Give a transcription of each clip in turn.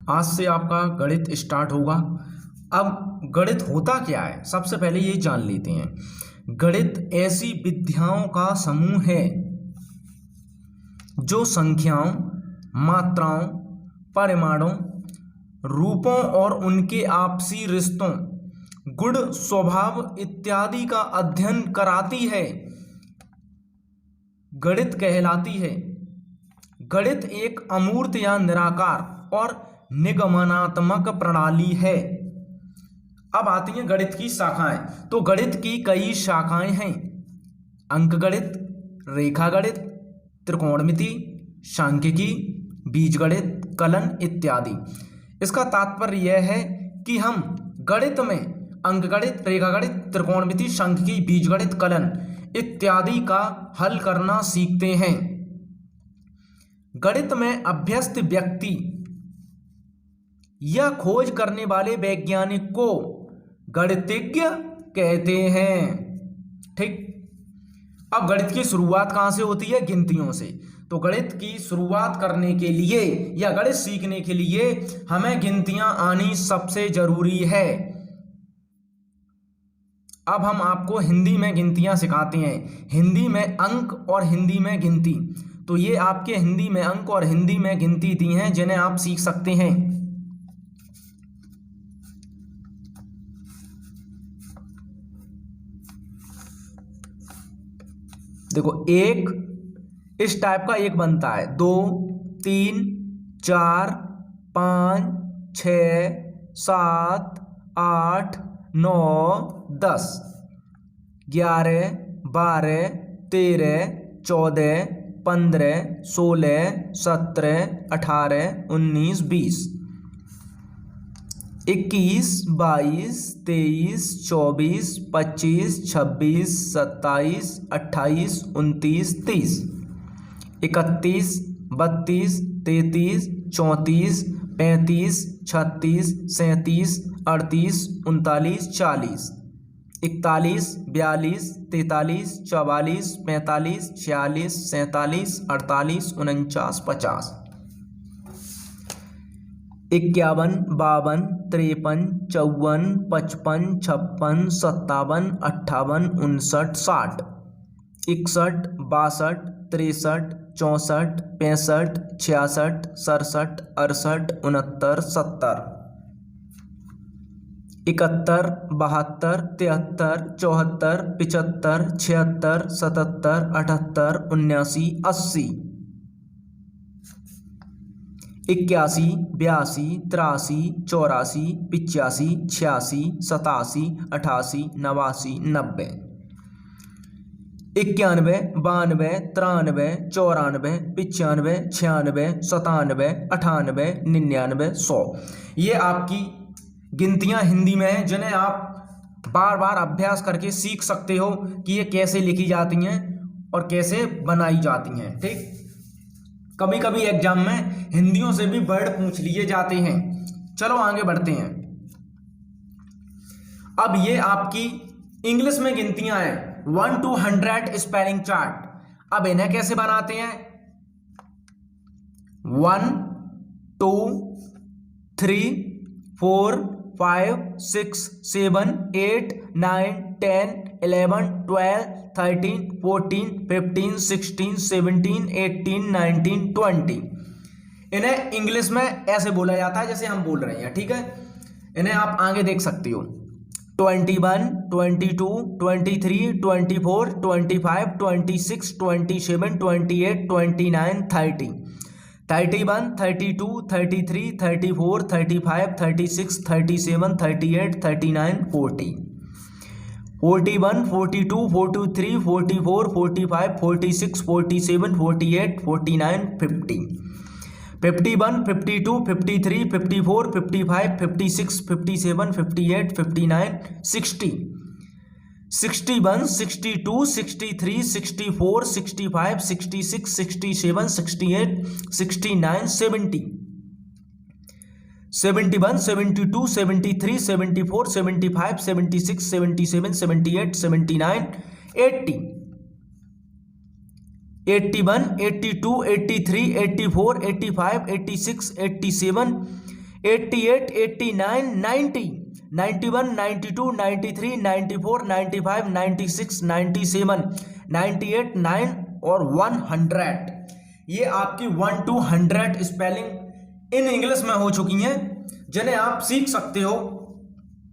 आज से आपका गणित स्टार्ट होगा। अब गणित होता क्या है, सबसे पहले ये जान लेते हैं। गणित ऐसी विद्याओं का समूह है जो संख्याओं, मात्राओं, परिमाणों, रूपों और उनके आपसी रिश्तों, गुण, स्वभाव इत्यादि का अध्ययन कराती है, गणित कहलाती है। गणित एक अमूर्त या निराकार और निगमनात्मक प्रणाली है। अब आती हैं गणित की शाखाएं। तो गणित की कई शाखाएं हैं। अंकगणित, रेखागणित, त्रिकोणमिति, सांख्यिकी, बीजगणित, कलन इत्यादि। इसका तात्पर्य यह है कि हम गणित में अंकगणित, रेखागणित, त्रिकोणमिति, सांख्यिकी, बीजगणित, कलन इत्यादि का हल करना सीखते हैं। गणित में अभ्यस्त व्यक्ति या खोज करने वाले वैज्ञानिक को गणितज्ञ कहते हैं। ठीक। अब गणित की शुरुआत कहां से होती है? गिनतियों से। तो गणित की शुरुआत करने के लिए या गणित सीखने के लिए हमें गिनतियां आनी सबसे जरूरी है। अब हम आपको हिंदी में गिनतियां सिखाते हैं, हिंदी में अंक और हिंदी में गिनती। तो ये आपके हिंदी में अंक और हिंदी में गिनती दी हैं जिन्हें आप सीख सकते हैं। देखो, एक इस टाइप का एक बनता है, 2, 3, 4, 5, 6, 7, 8, 9, 10, 11, 12, 13, 14, 15, 16, 17, 18, 19, 20, 21, 22, 23, 24, 25, 26, 27, 28, 29, 30, 31, 32, 33, 34, 35, 36, 37, 38, 39, 40, 41, 42, 43, 44, 45, 46, 47, 48, 49, 50, 51, 52, 53, 54, 55, 56, 57, 58, 59, 60, 61, 62, 63, 64, 65, 66, 67, 68, 69, 70, 71, 72, 73, 74, 75, 76, 77, 78, 79, 80, 81, 82, 83, 84, 85, 86, 87, 88, 89, 90, 91, 92, 93, 94, 95, 96, 97, 98, 99, 100। ये आपकी गिनतियां हिंदी में हैं जिन्हें आप बार बार अभ्यास करके सीख सकते हो कि ये कैसे लिखी जाती हैं और कैसे बनाई जाती हैं। ठीक। कभी कभी एग्जाम में हिंदियों से भी वर्ड पूछ लिए जाते हैं। चलो आगे बढ़ते हैं। अब ये आपकी इंग्लिश में गिनतियां हैं, 1 to 100 स्पेलिंग चार्ट। अब इन्हें कैसे बनाते हैं? 1, 2, 3, 4, 5, 6, 7, 8, 9, 10, 11, 12, 13, 14, 15, 16, 17, 18, 19, 20। इन्हें इंग्लिश में ऐसे बोला जाता है जैसे हम बोल रहे हैं। ठीक है। इन्हें आप आगे देख सकते हो, 21, 22, 23, 24, 25, 26, 27, 28, 29, 30, 31, 32, 33, 34, 35, 36, 37, 38, 39, 40, 41, 42, 43, 44, 45, 46, 47, 48, 49, 50, 51, 52, 53, 54, 55, 56, 57, 58, 59, 60, 61, 62, 63, 64, 65, 66, 67, 68, 69, 70, 71, 72, 73, 74, 75, 76, 77, 78, 79, 80, 81, 82, 83, 84, 85, 86, 87, 88, 89, 90, 91, 92, 93, 94, 95, 96, 97, 98, 9 और 100। ये आपकी 1 to 100 स्पेलिंग इन इंग्लिश में हो चुकी हैं, जिन्हें आप सीख सकते हो।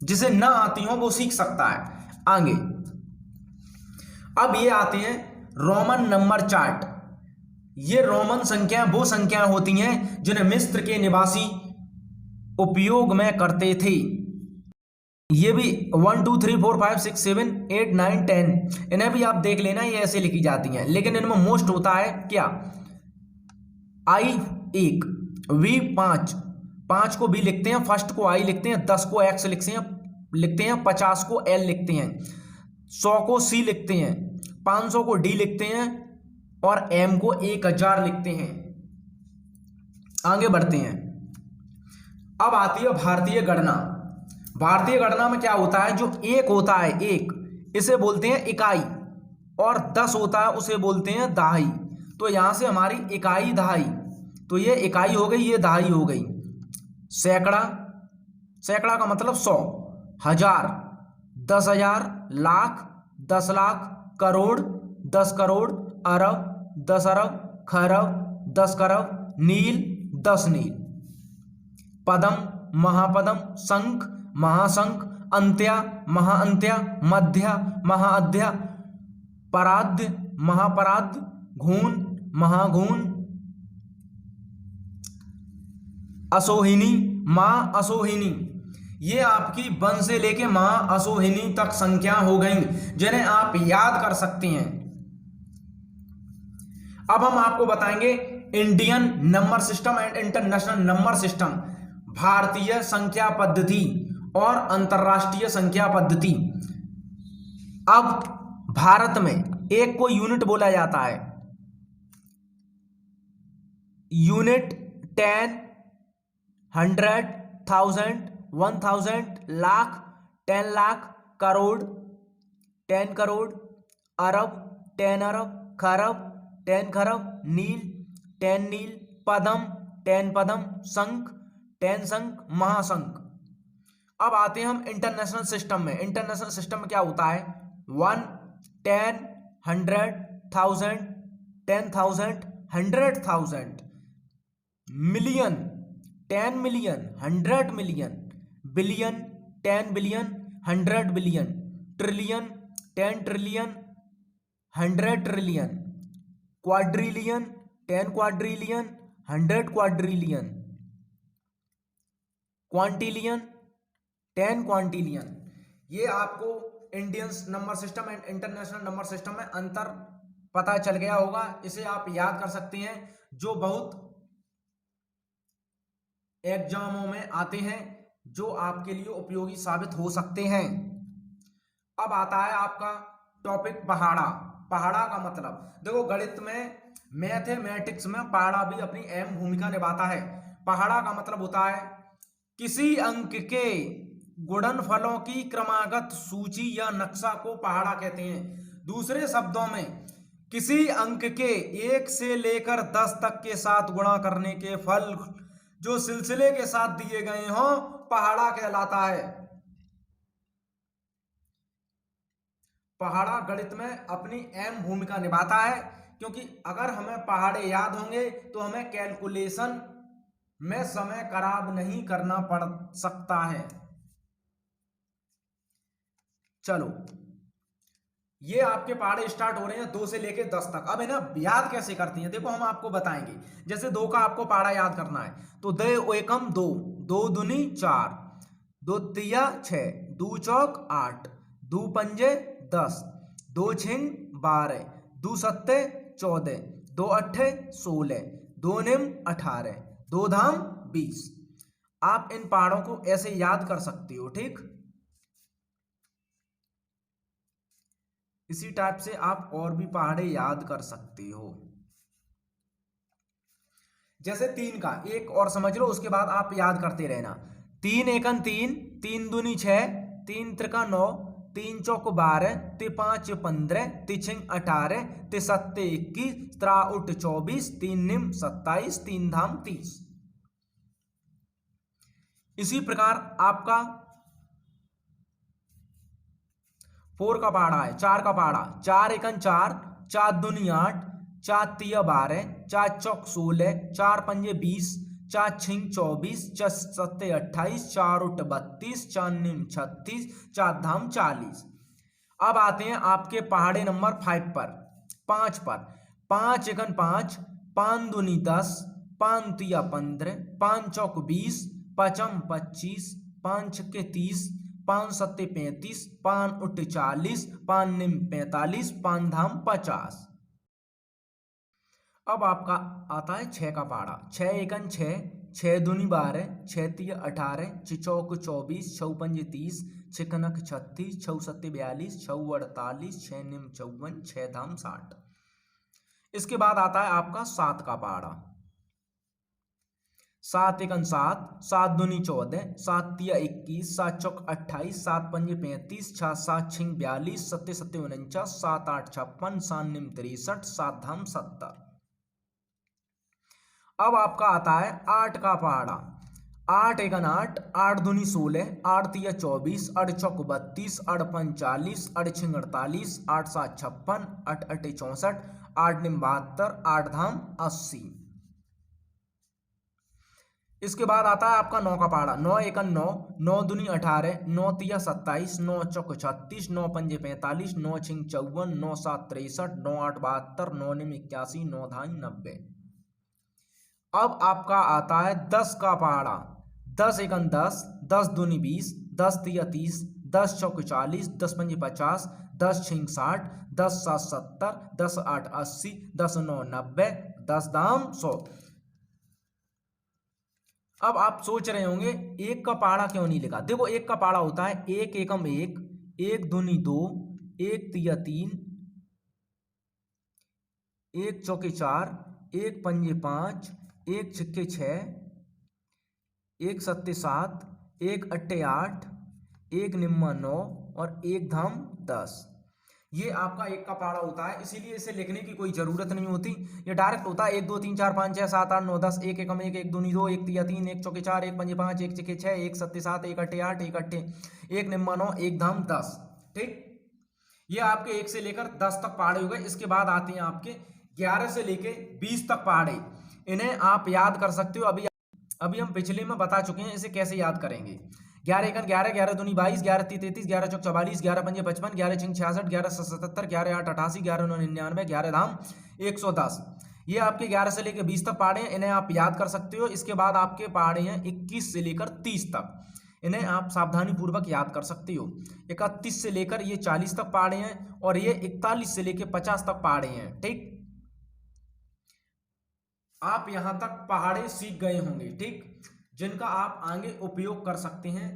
जिसे ना आती हो वो सीख सकता है। आगे अब ये आते हैं रोमन नंबर चार्ट। ये रोमन संख्या वो संख्याएं होती हैं जिन्हें मिस्र के निवासी उपयोग में करते थे। ये भी 1 2 3 4 5 6 7 8 9 10, इन्हें भी आप देख लेना, ये ऐसे लिखी जाती हैं। लेकिन इनमें मोस्ट होता है क्या, आई 1, वी 5, 5 को बी लिखते हैं, फर्स्ट को आई लिखते हैं, 10 को एक्स लिखते हैं, 50 को एल लिखते हैं, 100 को सी लिखते हैं, 500 को डी लिखते हैं और एम को 1000 लिखते हैं। आगे बढ़ते हैं। अब आती है भारतीय गणना। भारतीय गणना में क्या होता है, जो 1 होता है, 1 इसे बोलते हैं इकाई, और 10 होता है उसे बोलते हैं दहाई। तो यहां से हमारी इकाई दहाई, तो ये इकाई हो गई, ये दहाई हो गई। सैकड़ा, सैकड़ा का मतलब 100, हजार, 10,000, लाख, 10 लाख, करोड़, 10 करोड़, अरब, 10 अरब, खरब, 10 खरब, नील, 10 नील, पदम, महापदम, शंख, महाशंख, अंत्या, महाअंत्या, मध्या, महाअध्या, पराध्य, महापराध्य, घून, महाघून, असोहिनी, मां असोहिनी। ये आपकी 1 से लेके मां असोहिनी तक संख्या हो गई, जिन्हें आप याद कर सकते हैं। अब हम आपको बताएंगे Indian number system and international number system, भारतीय संख्या पद्धति और अंतरराष्ट्रीय संख्या पद्धति। अब भारत में एक को यूनिट बोला जाता है। यूनिट 10, 100, 1000, 1000, लाख, 10 लाख, करोड़, 10 करोड़, अरब, 10 अरब, खरब, 10 खरब, नील, 10 नील, पदम, 10 पदम, शंख, 10 शंख, महाशंख। अब आते हैं हम इंटरनेशनल सिस्टम में। इंटरनेशनल सिस्टम में क्या होता है, 1, 10, 100, 1000, 10,000, 100,000, million, 10 million, 100 million, billion, 10 billion, 100 billion, trillion, 10 trillion, 100 trillion, quadrillion, 10 quadrillion, 100 quadrillion, quintillion, 10 quintillion. ये आपको Indian number system and international number system में अंतर पता चल गया होगा। इसे आप याद कर सकते हैं, जो बहुत एग्जामों में आते हैं, जो आपके लिए उपयोगी साबित हो सकते हैं। अब आता है आपका टॉपिक पहाड़ा। पहाड़ा का मतलब देखो, गणित में, मैथमेटिक्स में पहाड़ा भी अपनी अहम भूमिका निभाता है। पहाड़ा का मतलब होता है किसी अंक के गुणनफलों की क्रमागत सूची या नक्शा को पहाड़ा कहते हैं। दूसरे शब्दों में, किसी अंक के 1 से लेकर 10 तक के साथ गुणा करने के फल जो सिलसिले के साथ दिए गए हों, पहाड़ा कहलाता है। पहाड़ा गणित में अपनी अहम भूमिका निभाता है, क्योंकि अगर हमें पहाड़े याद होंगे तो हमें कैलकुलेशन में समय खराब नहीं करना पड़ सकता है। चलो, ये आपके पहाड़े स्टार्ट हो रहे हैं 2 से लेके 10 तक। अब इन्हें याद कैसे करती हैं, देखो हम आपको बताएंगे। जैसे 2 का आपको पहाड़ा याद करना है, तो 2 एकम 2, 2 दूनी 4, 2 तिया 6, 2 चौक 8, 2 पंजे 10, 2 छिंग 12, 2 सत्ते 14, 2 अट्ठे 16, 2 निम 18, 2 धाम 20। आप इन पहाड़ों को ऐसे याद कर सकते हो, ठीक। इसी टाइप से आप और भी पहाड़े याद कर सकते हो। जैसे 3 का एक और समझ लो, उसके बाद आप याद करते रहना। 3 एकन 3, 3 दूनी 6, 3 त्रिका 9, 3 चौक 12, 3 5 15, 3 6 18, 3 7 21, 3 8 24, 3 निम 27, 3 धाम 30। इसी प्रकार आपका 4 का पहाड़ा है, 4 का पहाड़ा, 4 एकन 4, 4 दूनी 8, 4 तिया 12, 4 चौक 16, 4 पंजे 20, 4 छिंग 24, 4 सत्ते 28, 4 उठ 32, 4 निम 36, 4 धाम 40। अब आते हैं आपके पहाड़े नंबर 5 पर, 5 पर। 5 एकन 5, 5 दूनी 10, 5 तिया 15, 5 चौक 20, 5 25, 5 छक्के 30, 5 सत्ते 35, 5 उठ 40, 5 निम 45, 5 धाम 50। अब आपका आता है 6 का पहाड़ा। 6 एकन 6, 6 दूनी 12, 6 तिया 18, 6 चौक 24, 6 पंजे 30, 6 कनक 36, 6 सत्ते 42, 6 48, 6 निम 54, 6 धाम 60। इसके बाद आता है आपका 7 का पहाड़ा। 7 एकन 7, 7 दूनी 14, 7 तिया 21, 7 चौक 28, 7 पंजे 35, 7 छिंग 42, 7 सत्ते 49, 7 8 56, 7 निम 63, 7 धाम 70। अब आपका आता है 8 का पहाड़ा। 8 एकन 8, 8 दूनी 16, 8 तिया 24, 8 चौक 32, 8 पंज 40, 8 छिंग 48, 8 7 56, 8 अट्ठे 64, 8 निम 72, 8 धाम 80। इसके बाद आता है आपका 9 का पहाड़ा। 9 एकन 9, 9 दूनी 18, 9 तिया 27, 9 चौक 36, 9 पंजे 45, 9 छिंग 54, 9 7 63, 9 8 72, 9 निम 81, 9 धाम 90। अब आपका आता है 10 का पहाड़ा। 10 एकन 10, 10 दूनी 20, 10 तिया 30, 10 चौक 40, 10 पंजे 50, 10 छिंग 60, 10 7 70, 10 8 80, 10 9 90, 10 धाम 100। अब आप सोच रहे होंगे एक का पहाड़ा क्यों नहीं लिखा। देखो एक का पहाड़ा होता है 1 एकम 1, 1 दूनी 2, 1 तिया 3, 1 चौके 4, 1 पंजे 5, 1 छिक्के 6, 1 सत्ते 7, 1 अट्ठे 8, 1 निम्मा 9 और 1 धाम 10। ये आपका एक का पहाड़ा होता है, इसीलिए इसे लिखने की कोई जरूरत नहीं होती। ये डायरेक्ट होता है 1 2 3 4 5 6 7 8 9 10, 1 एकम 1, 1 दूनी 2, 1 तिया 3, 1 चौके 4, 1 पंजे 5, 1 छिक्के 6, 1 सत्ते 7, 1 अट्ठे 8, 1 अट्ठे 1 निम्मा 9, 1 धाम 10। ठीक, ये आपके 1 से लेकर 10 तक पहाड़े हो गए। इसके बाद आते हैं आपके 11 से लेके 20 तक पहाड़े। इन्हें आप याद कर सकते हो। अभी हम पिछले में बता चुके हैं इसे कैसे याद करेंगे। 11 एकन 11, 11 दूनी 22, 11 ती 33, 11 चौक 44, 11 पंजे 55, 11 छिंग 66, 11 77, 11 8 88, 11 9 99, 11 धाम 110। ये आपके 11 से लेकर 20 तक पहाड़े हैं, इन्हें आप याद कर सकते हो। इसके बाद आपके पहाड़े हैं 21 से लेकर 30 तक, इन्हें आप सावधानी पूर्वक याद कर सकते हो। 31 से लेकर ये 40 तक पहाड़े हैं और ये 41 से लेकर 50 तक पहाड़े हैं। ठीक, आप यहां तक पहाड़े सीख गए होंगे, ठीक, जिनका आप आगे उपयोग कर सकते हैं